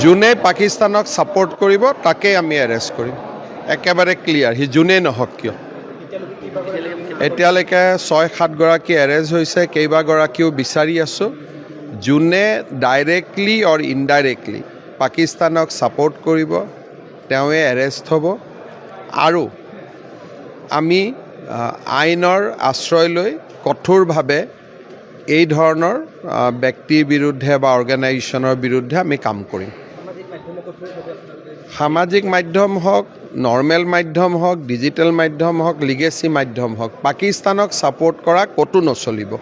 যোনে পাকিস্তানক সাপোৰ্ট কৰিব তাকে আমি এৰেষ্ট কৰিম একেবাৰে ক্লিয়াৰ হি যোনে নহওক কিয় এতিয়ালৈকে 6-7 গৰাকী এৰেষ্ট হৈছে কেইবাগৰাকীও বিচাৰি আছোঁ যোনে ডাইৰেক্টলি অৰ ইনডাইৰেক্টলি পাকিস্তানক সাপোৰ্ট কৰিব তেওঁৱে এৰেষ্ট হ'ব আৰু আমি আইনৰ আশ্ৰয় লৈ কঠোৰভাৱে এই ধৰণৰ ব্যক্তিৰ বিৰুদ্ধে বা অৰ্গেনাইজেশ্যনৰ বিৰুদ্ধে আমি কাম কৰিম সামাজিক মাধ্যম হওক নৰ্মেল মাধ্যম হওক ডিজিটেল মাধ্যম হওক লিগেসি মাধ্যম হওক পাকিস্তানক সাপোৰ্ট কৰা কতো নচলিব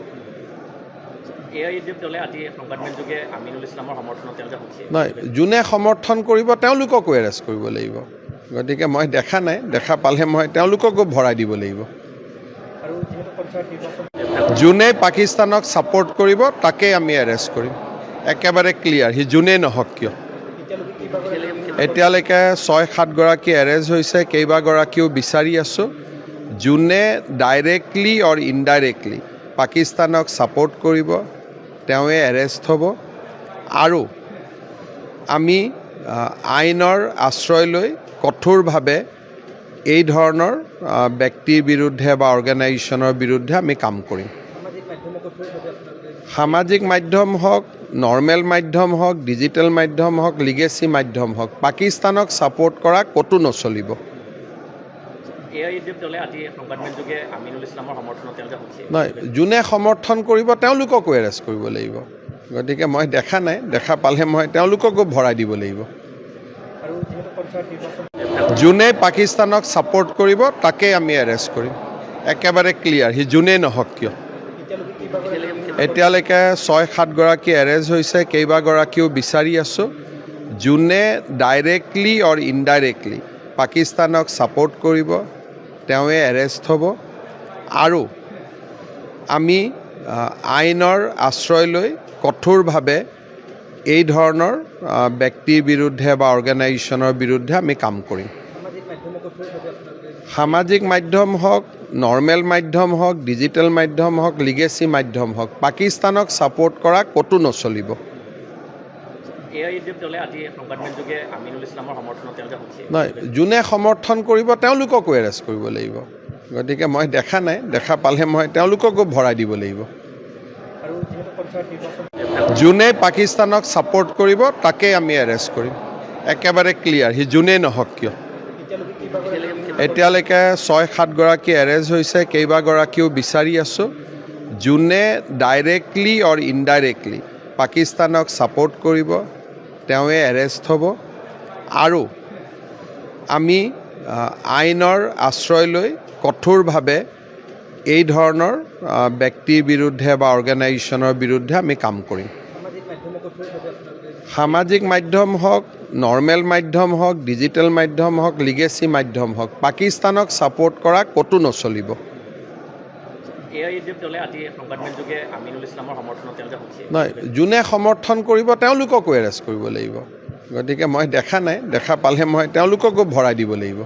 নাই যোনে সমৰ্থন কৰিব তেওঁলোককো এৰেষ্ট কৰিব লাগিব গতিকে মই দেখা নাই দেখা পালে মই তেওঁলোককো ভৰাই দিব লাগিব যোনে পাকিস্তানক সাপোৰ্ট কৰিব তাকে আমি এৰেষ্ট কৰিম একেবাৰে ক্লিয়াৰ হি যোনে নহওক কিয় এতিয়ালৈকে 6-7 গৰাকী এৰেষ্ট হৈছে কেইবাগৰাকীও বিচাৰি আছোঁ যোনে ডাইৰেক্টলি অৰ ইনডাইৰেক্টলি পাকিস্তানক সাপোৰ্ট কৰিব তেওঁৱে এৰেষ্ট হ'ব আৰু আমি আইনৰ আশ্ৰয় লৈ কঠোৰভাৱে এই ধৰণৰ ব্যক্তিৰ বিৰুদ্ধে বা অৰ্গেনাইজেশ্যনৰ বিৰুদ্ধে আমি কাম কৰিম সামাজিক মাধ্যম হওক নৰ্মেল মাধ্যম হওক ডিজিটেল মাধ্যম হওক লিগেসি মাধ্যম হওক পাকিস্তানক সাপোৰ্ট কৰা কতো নচলিব নাই যোনে সমৰ্থন কৰিব তেওঁলোককো এৰেষ্ট কৰিব লাগিব গতিকে মই দেখা নাই দেখা পালে মই তেওঁলোককো ভৰাই দিব লাগিব যোনে পাকিস্তানক সাপোৰ্ট কৰিব তাকে আমি এৰেষ্ট কৰিম একেবাৰে ক্লিয়াৰ হি যোনে নহওক কিয় এতিয়ালৈকে 6-7 গৰাকী এৰেষ্ট হৈছে কেইবাগৰাকীও বিচাৰি আছোঁ যোনে ডাইৰেক্টলি অৰ ইনডাইৰেক্টলি পাকিস্তানক সাপোৰ্ট কৰিব তেওঁৱে এৰেষ্ট হ'ব আৰু আমি আইনৰ আশ্ৰয় লৈ কঠোৰভাৱে এই ধৰণৰ ব্যক্তিৰ বিৰুদ্ধে বা অৰ্গেনাইজেশ্যনৰ বিৰুদ্ধে আমি কাম কৰিম সামাজিক মাধ্যম হওক নৰ্মেল মাধ্যম হওক ডিজিটেল মাধ্যম হওক লিগেসি মাধ্যম হওক পাকিস্তানক সাপোৰ্ট কৰা কতো নচলিব নাই যোনে সমৰ্থন কৰিব তেওঁলোককো এৰেষ্ট কৰিব লাগিব গতিকে মই দেখা নাই দেখা পালে মই তেওঁলোককো ভৰাই দিব লাগিব যোনে পাকিস্তানক সাপোৰ্ট কৰিব তাকে আমি এৰেষ্ট কৰিম একেবাৰে ক্লিয়াৰ হি যোনে নহওক কিয় এতিয়ালৈকে 6-7 গৰাকী এৰেষ্ট হৈছে কেইবাগৰাকীও বিচাৰি আছোঁ যোনে ডাইৰেক্টলি অৰ ইনডাইৰেক্টলি পাকিস্তানক সাপোৰ্ট কৰিব তেওঁৱে এৰেষ্ট হ'ব আৰু আমি আইনৰ আশ্ৰয় লৈ কঠোৰভাৱে এই ধৰণৰ ব্যক্তিৰ বিৰুদ্ধে বা অৰ্গেনাইজেশ্যনৰ বিৰুদ্ধে আমি কাম কৰিম সামাজিক মাধ্যম হওক নৰ্মেল মাধ্যম হওক ডিজিটেল মাধ্যম হওক লিগেসি মাধ্যম হওক পাকিস্তানক সাপোৰ্ট কৰা কতো নচলিব নাই যোনে সমৰ্থন কৰিব তেওঁলোককো এৰেষ্ট কৰিব লাগিব গতিকে মই দেখা নাই দেখা পালে মই তেওঁলোককো ভৰাই দিব লাগিব